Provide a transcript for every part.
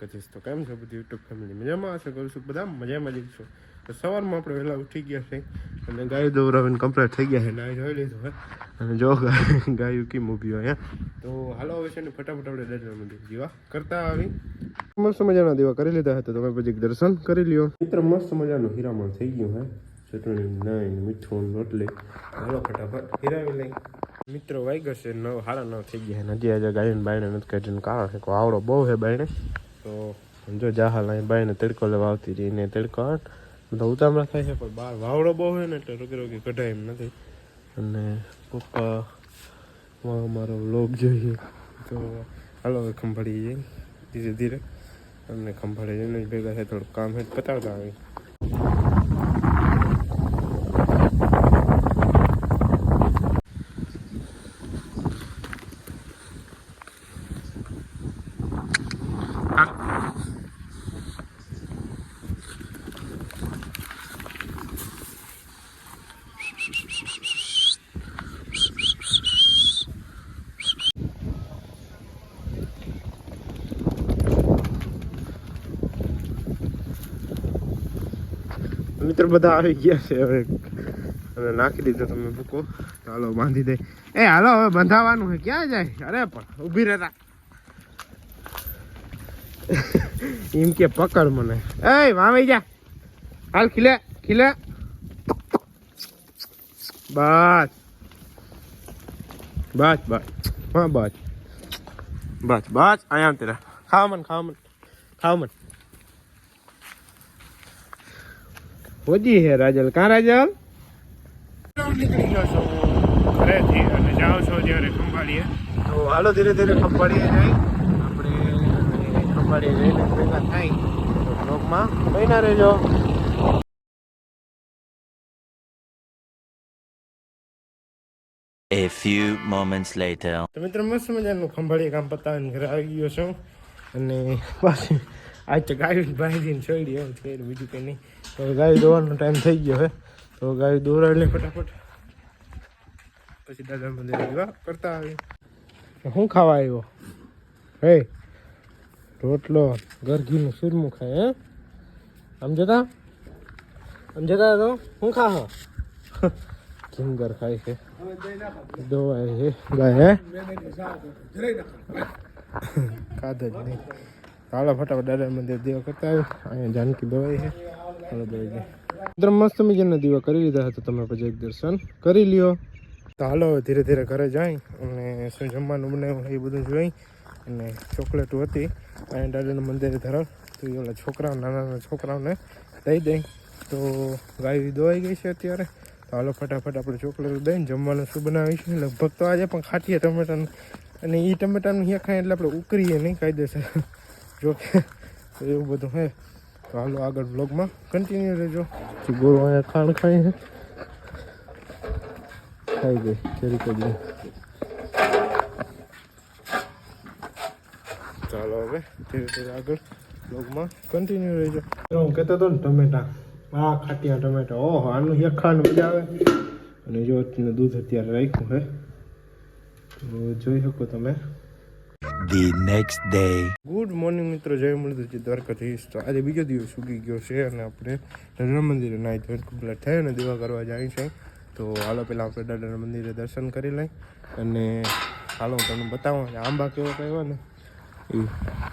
દ્વારકાધીશ. તો કેમ છો બધી યુટ્યુબ ફેમિલી? મજામાં આશા કરું છું બધા મજામાં જ છો. તો સવારમાં આપણે વહેલા ઉઠી ગયા છે અને ગાય દોરાવીને કમ્પ્લીટ થઈ ગયા છે. નાઈ જોઈ લીધું હોય અને જો ગાયું કેમ ઊભી હોય અહીંયા. તો હાલો હવે છે ને ફટાફટ આપણે દાદાના મંદિર દીવા કરતા આવી. મસ્ત મજાના દીવા કરી લીધા હતા. તમે પછી દર્શન કરી લ્યો. મિત્ર મસ્ત મજાનું હીરામણ થઈ ગયું હે. ચટણી નાઈ મીઠું રોટલી હાલો ફટાફટ હીરાવી લઈ. મિત્રો વાગ્યા છે 9, 9:30 થઈ ગયા. હજી આજે ગાયને બાયણે નથી કાઢીને કારણ છે આવડો બહુ છે બાયણે. તો જો જાહાલ અહીં બાયને તડકો લેવા આવતી રહી ને તડકો બધા ઉતામળા થાય છે પણ બહાર વાવડો બહુ હોય ને એટલે રોકી રોકી કઢાય એમ નથી. અને પપ્પા અમારો વ્લોગ જોઈએ તો હાલો હવે ખંભાળી જઈએ ધીરે ધીરે. અમને ખંભાળી જઈને ભેગા છે થોડુંક કામ છે પતાવતા આવી. મિત્ર બધા આવી ગયા છે હવે અને નાખી દીધો તમે મૂકો. હાલો બાંધી દે. એ હાલો હવે બંધાવાનું છે. ક્યાં જાય? અરે પણ ઊભી રહેતા એમ કે પકડ મને. એ વાવી જા હાલ ખીલે ખીલે. બસ બસ બસ હા બસ બસ બસ અહીંયા તેરા ખાવા મન ખાવા મન ખાવા મન. હોજી હે રાજલ. કાં રાજલ? નીકળી ગયો છો ઘરેથી અને જાઓ છો જ્યારે ખંભાળીએ. તો હાલો ધીરે ધીરે ખંભાળીએ જાય આપણે. ખંભાળીએ જઈને ભેગા થાય તો બ્લોગમાં બન્યા રહેજો. A few moments later. તો મિત્ર મસ્ત મજાનું ખંભાળીએ કામ પતાવીને ઘરે આવી ગયો છું અને પાછી આજ તો ગાયું બાંધીને છોડી એવું છે બીજું કંઈ નહીં. તો ગાય દોવાનો ટાઈમ થઈ ગયો હે તો ગાય દોરાવી લે ફટાફટ. પછી દાદા મંદિર દીવા કરતા આવી. શું ખાવા આવ્યો? હે રોટલો ગરઘીનું સુરમું ખાય હે? સમજતા તો શું ખા? કિંગર ખાય છે દોવાય છે ગાય. હે ખાધો જ નહીં. હાલો ફટાફટ દાદા મંદિર દીવા કરતા આવ્યું. અહીંયા જાનકી દવાઈ છે. હાલો દવાઈ જાય. મિત્ર મસ્ત મજાના દીવા કરી લીધા હતા. તમે પછી એક દર્શન કરી લ્યો. તો હાલો ધીરે ધીરે ઘરે જાય અને શું જમવાનું બનાવ્યું એ બધું જોઈ. અને ચોકલેટો હતી અહીંયા દાદાના મંદિરે ધરાવ તો એ ઓલા છોકરાઓ નાના છોકરાઓને દઈ દઈ. તો ગાય દોવાઈ ગઈ છે અત્યારે. તો હાલો ફટાફટ આપણે ચોકલેટો દઈને જમવાનું શું બનાવીશું. લગભગ તો આજે પણ ખાટીએ ટમેટાનું અને એ ટમેટાનું હિયા ખાય એટલે આપણે ઉકળીએ નહીં કાયદેસર જોકે એવું બધું હે. તો હાલો આગળ બ્લોગમાં કન્ટિન્યુ રહેજો. ગોળો અહીંયા ખાણ ખાઈ છે ખાઈ ગઈ ચરી કરી. ચાલો હવે ધીરે ધીરે આગળ બ્લોગમાં કન્ટિન્યુ રહેજો. હું કહેતો હતો ને ટમેટા આ ખાટિયા ટમેટા ઓહો આનું એક ખાવાનું મજા આવે. અને જો દૂધ અત્યારે રાખ્યું હે તો જોઈ શકો તમે. The next day. Good morning મિત્રો, જય મુરલીધર દ્વારકાધીશ. તો આજે બીજો દિવસ ઉગી ગયો છે અને આપણે દાદાના મંદિરે નાઈ ધોઈને કમ્પ્લીટ થાય અને દીવા કરવા જાય છે. તો હાલો પહેલાં આપણે દાદાના મંદિરે દર્શન કરી લઈ અને હાલો હું તમને બતાવું આંબા કેવો કહેવા ને એ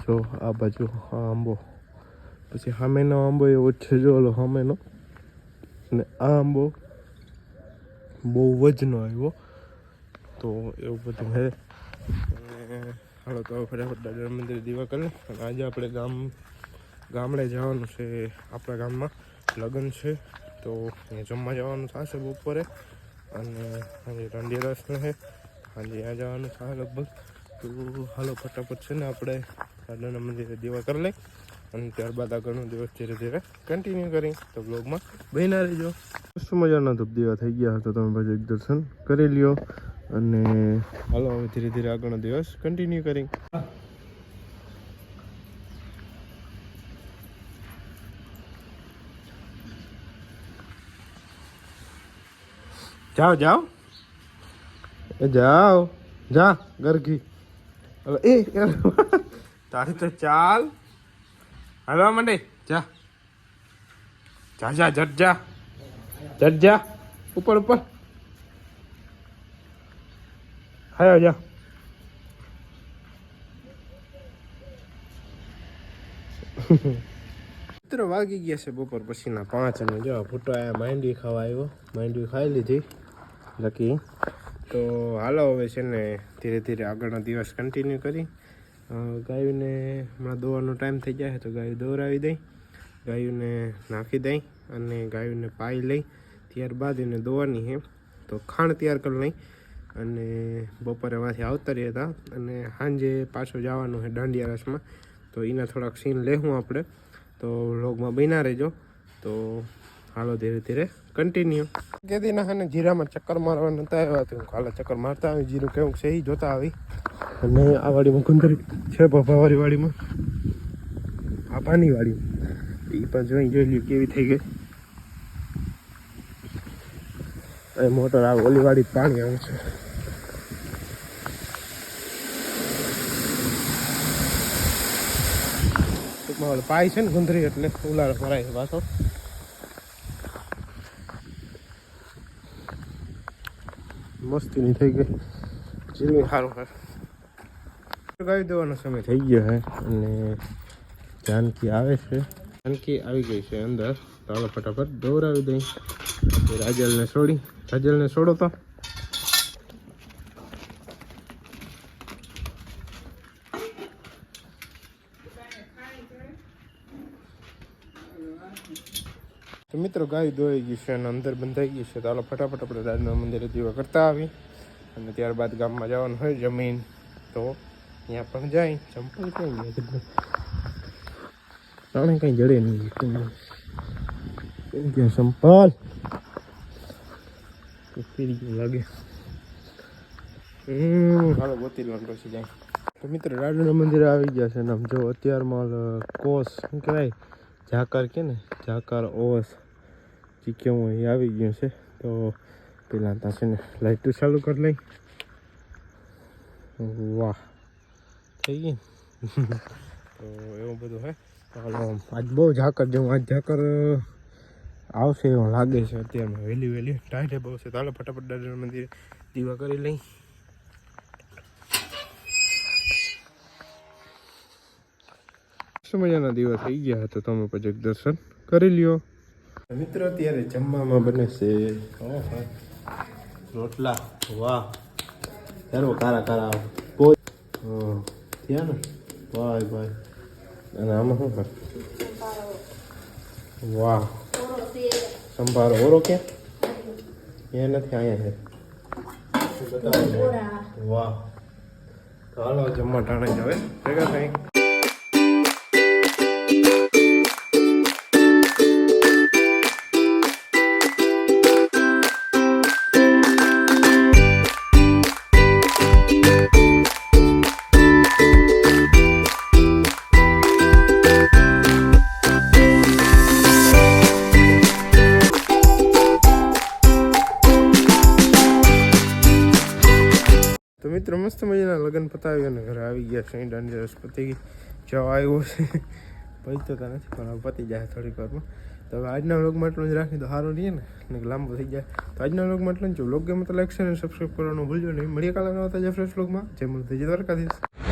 જો આ બાજુ આ આંબો પછી સામેનો આંબો એવો છે જો ઓલો સામેનો અને આ આંબો બહુ વજનો આવ્યો તો એવું બધું હે. હાલો તો ફટાફટ દાદાના મંદિરે દીવા કરી લે. અને આજે આપણે ગામડે જવાનું છે. આપણા ગામમાં લગ્ન છે તો અહીંયા જમવા જવાનું થશે બપોરે. અને આજે દાંડિયા રાસ છે આજે ત્યાં જવાનું થાય લગભગ. તો હાલો ફટાફટ છે ને આપણે દાદાના મંદિરે દીવા કરી લઈ અને ત્યારબાદ આગળનો દિવસ ધીરે ધીરે કન્ટિન્યુ કરી. તો બ્લોગમાં બન્યા રહેજો. મસ્ત મજાના ધૂપ દીવા થઈ ગયા હતા. તમે પછી એક દર્શન કરી લ્યો અને હાલો હવે ધીરે ધીરે આગળનો દિવસ કન્ટિન્યુ કરી. જાઓ જાઓ જાઓ જા ગરગી. એ તારી તો ચાલ હાલવા માંડે જા જા જા જટ જા જટ જા ઉપર ઉપર હાયો જા મિત્રો વાગી ગયા છે બપોર પછીના 5 અને જો ફૂટો આયા માંડવી ખાવા આવ્યો માંડવી ખાઈ લીધી લકી તો હાલો હવે છે ને ધીરે ધીરે આગળનો દિવસ કન્ટિન્યુ કરી ગાયોને હમણાં દોવાનો ટાઈમ થઈ જાય તો ગાયો દોરાવી દઈ ગાયોને નાખી દઈ અને ગાયોને પાઈ લઈ ત્યારબાદ એને દોવાની છે તો ખાંડ તૈયાર કરી લઈ અને બપોરે એમાંથી આવતા રહ્યા હતા અને સાંજે પાછો જવાનું છે દાંડિયા રસમાં તો એના થોડાક સીન લેવું આપણે તો વ્લોગમાં બન્યા રહેજો તો હાલો ધીરે ધીરે કન્ટિન્યુ કેદી ના ને જીરામાં ચક્કર મારવા નતા આવ્યા તો હાલો ચક્કર મારતા આવી જીરું કેવું છે એ જોતા આવી અને આ વાડીમાં ગુંદરી છે ભભાવાળી વાડીમાં આ પાની વાડીમાં એ પણ જોઈ લ્યો કેવી થઈ ગઈ એ મોટર આ ઓલી વાડી પાણી આવે છે ટૂંકમાં પાય છે ને ગુંદરી એટલે ઉલાળ ભરાય છે પાછો મસ્તીની થઈ ગઈ જીરવી સારું હોય ગાવી દેવાનો સમય થઈ ગયો છે અને જાનકી આવે છે જાનકી આવી ગઈ છે અંદર ચાલો ફટાફટ દોરાવી દઈ રાજલને છોડો તો તો મિત્રો ગાય દોઈ ગઈ છે અને અંદર બંધાઈ ગઈ છે તો હાલો ફટાફટ આપણે રાજના મંદિરે દીવા કરતા આવી અને ત્યારબાદ ગામમાં જવાનું હોય જમીન તો ત્યાં પણ જાય ચંપલ કઈ ગયા રાણે કઈ જડે નહીં ગયા ચંપલ ફીરી ગયું લાગે હાલો ગોતી લો પછી જાય તો મિત્રો રાજના મંદિરે આવી ગયા છે ને આમ જો અત્યારમાં કોસ શું કહેવાય ઝાકર કે ને ઝાકર ઓસ જે કેવું એ આવી ગયું છે તો પેલા ત્યાં છે ને લાઇટું ચાલુ કરી લઈ વાહ થઈ ગઈ તો એવું બધું હે ચાલો આજ બહુ ઝાકર જેવું આજ ઝાકર આવશે એવું લાગે છે અત્યારમાં વહેલી ટાઈટે બહુ છે ચાલો ફટાફટ દાદાના મંદિરે દીવા કરી લઈ મજાના દીવા થઈ ગયા તો તમે પછી દર્શન કરી લ્યો મિત્રો અત્યારે જમવામાં બને છે રોટલા વાહ સર્વ કારા કારા થયા ને ભાઈ ભાઈ અને આમાં શું કર વાહ સંભારો ઓરો કે એ નથી અહીંયા છે વાહ તો હાલો જમવા ટાણે જ હવે ભેગા થઈ મિત્રો મસ્ત મજાના લગ્ન પતાવી અને ઘરે આવી ગયા છે દાંડિયા રસ પતી જવા આવ્યો છે પૈતો નથી પણ હવે પતી જાય થોડીક વારમાં તો હવે આજના વ્લોગમાં એટલું જ રાખી તો સારું રહીએ ને લાંબો થઈ જાય તો આજના વ્લોગમાં એટલું જ જો વ્લોગ ગમે તો લાઈક શેર અને સબસ્ક્રાઈબ કરવાનું ભૂલજો નહીં મળીએ કાલે નવા તાજા ફ્રેશ વ્લોગમાં જય મુરલી જય દ્વારકાધીશ.